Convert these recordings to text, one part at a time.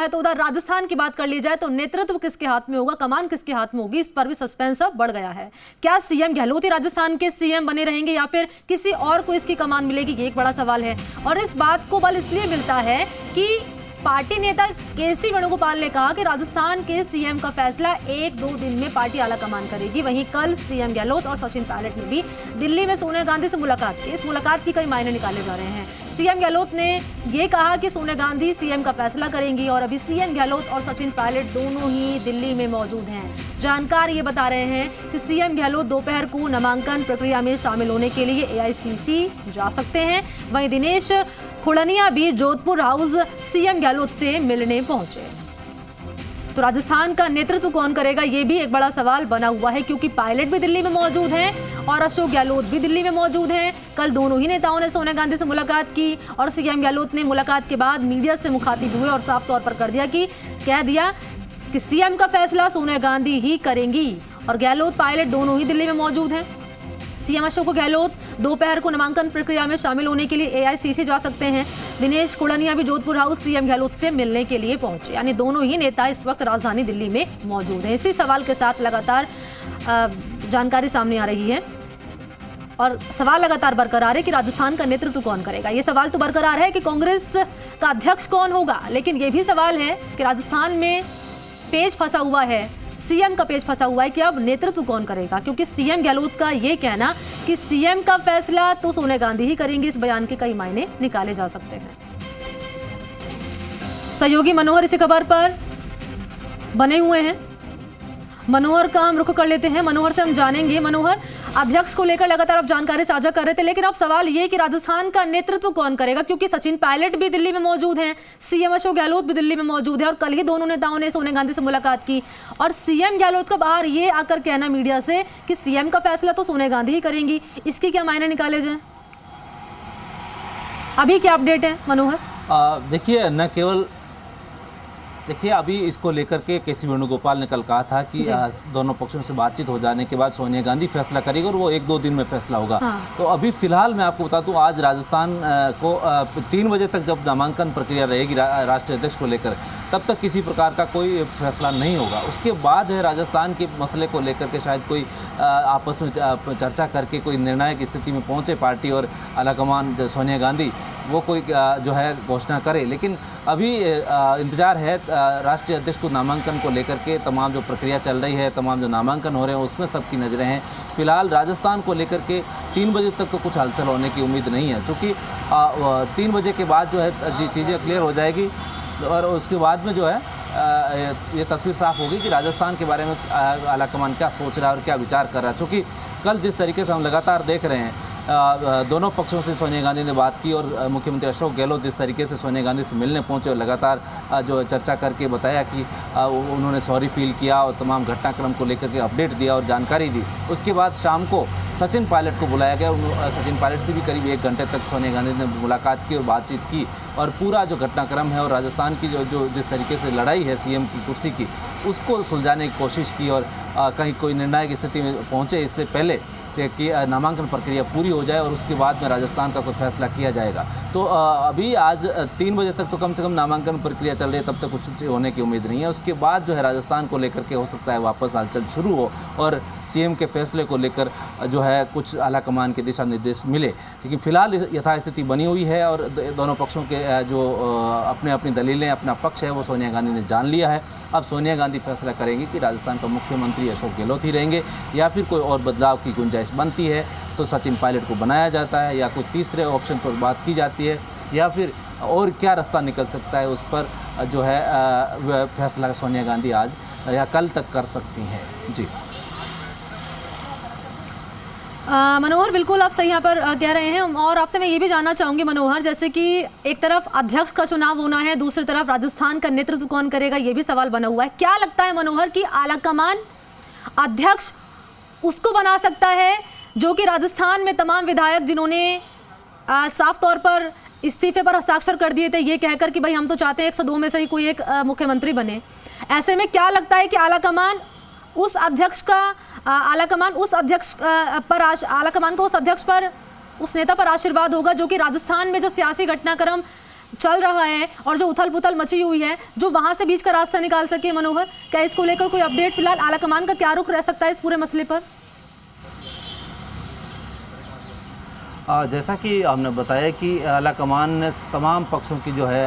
है तो उधर राजस्थान की बात कर ली जाए तो नेतृत्व किसके हाथ में होगा, कमान किसके हाथ में होगी, इस पर भी सस्पेंस अब बढ़ गया है। क्या सीएम गहलोत ही राजस्थान के सीएम बने रहेंगे या फिर किसी और को इसकी कमान मिलेगी, ये एक बड़ा सवाल है। और इस बात को बल इसलिए मिलता है कि पार्टी नेता केसी वेणुगोपाल ने कहा कि राजस्थान के सीएम का फैसला 1-2 दिन में पार्टी आलाकमान करेगी। वहीं कल सीएम गहलोत और सचिन पायलट ने भी दिल्ली में सोनिया गांधी से मुलाकात की। इस मुलाकात की कई मायने निकाले जा रहे हैं। सीएम गहलोत ने ये कहा कि सोनिया गांधी सीएम का फैसला करेंगी और अभी सीएम गहलोत और सचिन पायलट दोनों ही दिल्ली में मौजूद हैं। जानकार ये बता रहे हैं कि सीएम गहलोत दोपहर को नामांकन प्रक्रिया में शामिल होने के लिए एआईसीसी जा सकते हैं। वहीं दिनेश खुड़निया भी जोधपुर हाउस सीएम गहलोत से मिलने पहुंचे। तो राजस्थान का नेतृत्व कौन करेगा, ये भी एक बड़ा सवाल बना हुआ है, क्योंकि पायलट भी दिल्ली में मौजूद हैं और अशोक गहलोत भी दिल्ली में मौजूद हैं। कल दोनों ही नेताओं ने सोनिया गांधी से मुलाकात की और सीएम गहलोत ने मुलाकात के बाद मीडिया से मुखातिब हुए और साफ तौर पर कह दिया कि सीएम का फैसला सोनिया गांधी ही करेंगी और गहलोत पायलट दोनों ही दिल्ली में मौजूद हैं। सीएम अशोक गहलोत दोपहर को नामांकन प्रक्रिया में शामिल होने के लिए एआईसीसी जा सकते हैं। दिनेश खुड़निया भी जोधपुर हाउस सीएम गहलोत से मिलने के लिए पहुंचे। यानी दोनों ही नेता इस वक्त राजधानी दिल्ली में मौजूद हैं। इसी सवाल के साथ लगातार जानकारी सामने आ रही है और सवाल लगातार बरकरार है कि राजस्थान का नेतृत्व कौन करेगा। ये सवाल तो बरकरार है कि कांग्रेस का अध्यक्ष कौन होगा, लेकिन ये भी सवाल है कि राजस्थान में पेच फंसा हुआ है, सीएम का पेच फंसा हुआ है कि अब नेतृत्व कौन करेगा, क्योंकि सीएम गहलोत का ये कहना कि सीएम का फैसला तो सोनिया गांधी ही करेंगी, इस बयान के कई मायने निकाले जा सकते हैं। सहयोगी मनोहर इसी खबर पर बने हुए हैं। मनोहर का हम रुख कर लेते हैं। मनोहर से हम जानेंगे, मनोहर अध्यक्ष को लेकर लगातार आप जानकारी साझा कर रहे थे, लेकिन अब सवाल ये कि राजस्थान का नेतृत्व कौन करेगा, क्योंकि सचिन पायलट भी दिल्ली में मौजूद हैं, सीएम अशोक गहलोत भी दिल्ली में मौजूद है और कल ही दोनों नेताओं ने सोनिया गांधी से मुलाकात की और सीएम गहलोत का बाहर ये आकर कहना मीडिया से कि सीएम का फैसला तो सोनिया गांधी ही करेंगी, इसकी क्या मायने निकाले जाए, अभी क्या अपडेट है मनोहर? देखिए, न केवल अभी इसको लेकर के केसी वेणुगोपाल ने कल कहा था कि दोनों पक्षों से बातचीत हो जाने के बाद सोनिया गांधी फैसला करेगी और वो 1-2 दिन में फैसला होगा। तो अभी फिलहाल मैं आपको बता दूं, आज राजस्थान को 3 बजे तक जब नामांकन प्रक्रिया रहेगी राष्ट्रीय अध्यक्ष को लेकर, तब तक किसी प्रकार का कोई फैसला नहीं होगा। उसके बाद है राजस्थान के मसले को लेकर के शायद कोई आपस में चर्चा करके कोई निर्णायक स्थिति में पहुँचे पार्टी और आलाकमान सोनिया गांधी, वो कोई जो है घोषणा करे। लेकिन अभी इंतजार है राष्ट्रीय अध्यक्ष को नामांकन को लेकर के, तमाम जो प्रक्रिया चल रही है, तमाम जो नामांकन हो रहे हैं उसमें सबकी नज़रें हैं। फिलहाल राजस्थान को लेकर के 3 बजे तक तो कुछ हलचल होने की उम्मीद नहीं है, क्योंकि 3 बजे के बाद जो है चीज़ें क्लियर हो जाएगी और उसके बाद में जो है ये तस्वीर साफ होगी कि राजस्थान के बारे में आलाकमान क्या सोच रहा है और क्या विचार कर रहा है। क्योंकि कल जिस तरीके से हम लगातार देख रहे हैं, दोनों पक्षों से सोनिया गांधी ने बात की और मुख्यमंत्री अशोक गहलोत जिस तरीके से सोनिया गांधी से मिलने पहुंचे और लगातार जो चर्चा करके बताया कि उन्होंने सॉरी फील किया और तमाम घटनाक्रम को लेकर के अपडेट दिया और जानकारी दी। उसके बाद शाम को सचिन पायलट को बुलाया गया। सचिन पायलट से भी करीब 1 घंटे तक सोनिया गांधी ने मुलाकात की और बातचीत की और पूरा जो घटनाक्रम है और राजस्थान की जो जिस तरीके से लड़ाई है सीएम की कुर्सी की, उसको सुलझाने की कोशिश की और कहीं कोई निर्णायक स्थिति में पहुँचे इससे पहले कि नामांकन प्रक्रिया पूरी हो जाए और उसके बाद में राजस्थान का कोई फैसला किया जाएगा। तो अभी आज 3 बजे तक तो कम से कम नामांकन प्रक्रिया चल रही है, तब तक कुछ होने की उम्मीद नहीं है। उसके बाद जो है राजस्थान को लेकर के हो सकता है वापस हलचल शुरू हो और सीएम के फैसले को लेकर जो है कुछ आलाकमान के दिशा निर्देश मिले। लेकिन फिलहाल यथास्थिति बनी हुई है और दोनों पक्षों के जो अपने अपनी दलीलें, अपना पक्ष है, वो सोनिया गांधी ने जान लिया है। अब सोनिया गांधी फैसला करेंगे कि राजस्थान का मुख्यमंत्री अशोक गहलोत ही रहेंगे या फिर कोई और बदलाव की गुंजाइश बनती है तो सचिन पायलट को बनाया जाता है या कोई तीसरे ऑप्शन पर बात की जाती है या फिर और क्या रास्ता निकल सकता है, उस पर जो है फैसला सोनिया गांधी आज या कल तक कर सकती हैं। जी मनोहर, बिल्कुल आप सही यहाँ पर कह रहे हैं और आपसे मैं ये भी जानना चाहूँगी मनोहर, जैसे कि एक तरफ अध्यक्ष का चुनाव होना है, दूसरी तरफ राजस्थान का नेतृत्व कौन करेगा, ये भी सवाल बना हुआ है। क्या लगता है मनोहर कि आलाकमान अध्यक्ष उसको बना सकता है जो कि राजस्थान में तमाम विधायक जिन्होंने साफ तौर पर इस्तीफे पर हस्ताक्षर कर दिए थे ये कहकर कि भाई हम तो चाहते हैं 102 में से ही कोई एक मुख्यमंत्री बने, ऐसे में क्या लगता है कि आलाकमान को उस अध्यक्ष पर उस नेता पर आशीर्वाद होगा जो कि राजस्थान में जो सियासी घटनाक्रम चल रहा है और जो उथल पुथल मची हुई है, जो वहां से बीच का रास्ता निकाल सके मनोहर, क्या इसको लेकर कोई अपडेट फिलहाल आलाकमान का क्या रुख रह सकता है इस पूरे मसले पर? जैसा कि हमने बताया कि आलाकमान ने तमाम पक्षों की जो है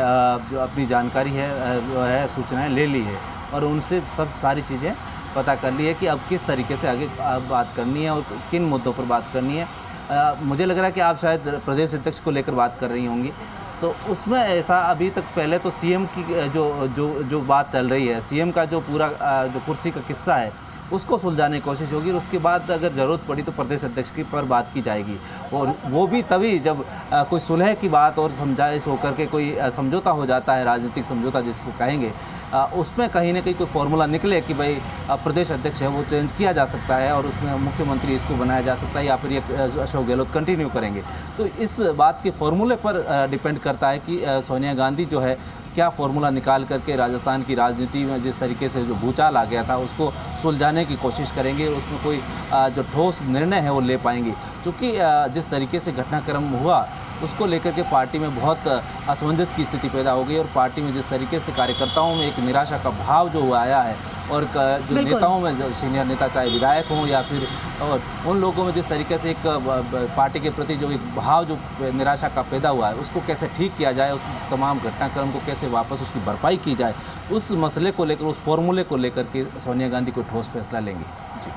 जो अपनी जानकारी है सूचनाएं ले ली है और उनसे सब सारी चीज़ें पता कर ली है कि अब किस तरीके से आगे बात करनी है और किन मुद्दों पर बात करनी है। मुझे लग रहा है कि आप शायद प्रदेश अध्यक्ष को लेकर बात कर रही होंगी, तो उसमें ऐसा अभी तक पहले तो सीएम की जो बात चल रही है, सीएम का जो पूरा जो कुर्सी का किस्सा है उसको सुलझाने की कोशिश होगी और उसके बाद अगर ज़रूरत पड़ी तो प्रदेश अध्यक्ष की पर बात की जाएगी और वो भी तभी जब कोई सुलह की बात और समझाइश होकर के कोई समझौता हो जाता है, राजनीतिक समझौता जिसको कहेंगे, उसमें कहीं ना कहीं कोई फॉर्मूला निकले कि भाई प्रदेश अध्यक्ष है वो चेंज किया जा सकता है और उसमें मुख्यमंत्री इसको बनाया जा सकता है या फिर ये अशोक गहलोत कंटिन्यू करेंगे। तो इस बात के फॉर्मूले पर डिपेंड करता है कि सोनिया गांधी जो है क्या फॉर्मूला निकाल करके राजस्थान की राजनीति में जिस तरीके से जो भूचाल आ गया था उसको सुलझाने की कोशिश करेंगे, उसमें कोई जो ठोस निर्णय है वो ले पाएंगी। क्योंकि जिस तरीके से घटनाक्रम हुआ उसको लेकर के पार्टी में बहुत असमंजस की स्थिति पैदा हो गई और पार्टी में जिस तरीके से कार्यकर्ताओं में एक निराशा का भाव जो आया है और जो नेताओं में, जो सीनियर नेता चाहे विधायक हों या फिर और उन लोगों में जिस तरीके से एक पार्टी के प्रति जो एक भाव जो निराशा का पैदा हुआ है उसको कैसे ठीक किया जाए, उस तमाम घटनाक्रम को कैसे वापस उसकी भरपाई की जाए, उस मसले को लेकर, उस फॉर्मूले को लेकर के सोनिया गांधी कोई ठोस फैसला लेंगी। जी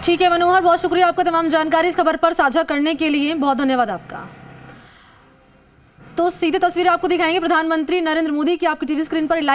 ठीक है मनोहर, बहुत शुक्रिया आपका तमाम जानकारी इस खबर पर साझा करने के लिए, बहुत धन्यवाद आपका। तो सीधी तस्वीरें आपको दिखाएंगे प्रधानमंत्री नरेंद्र मोदी की आपकी टीवी स्क्रीन पर।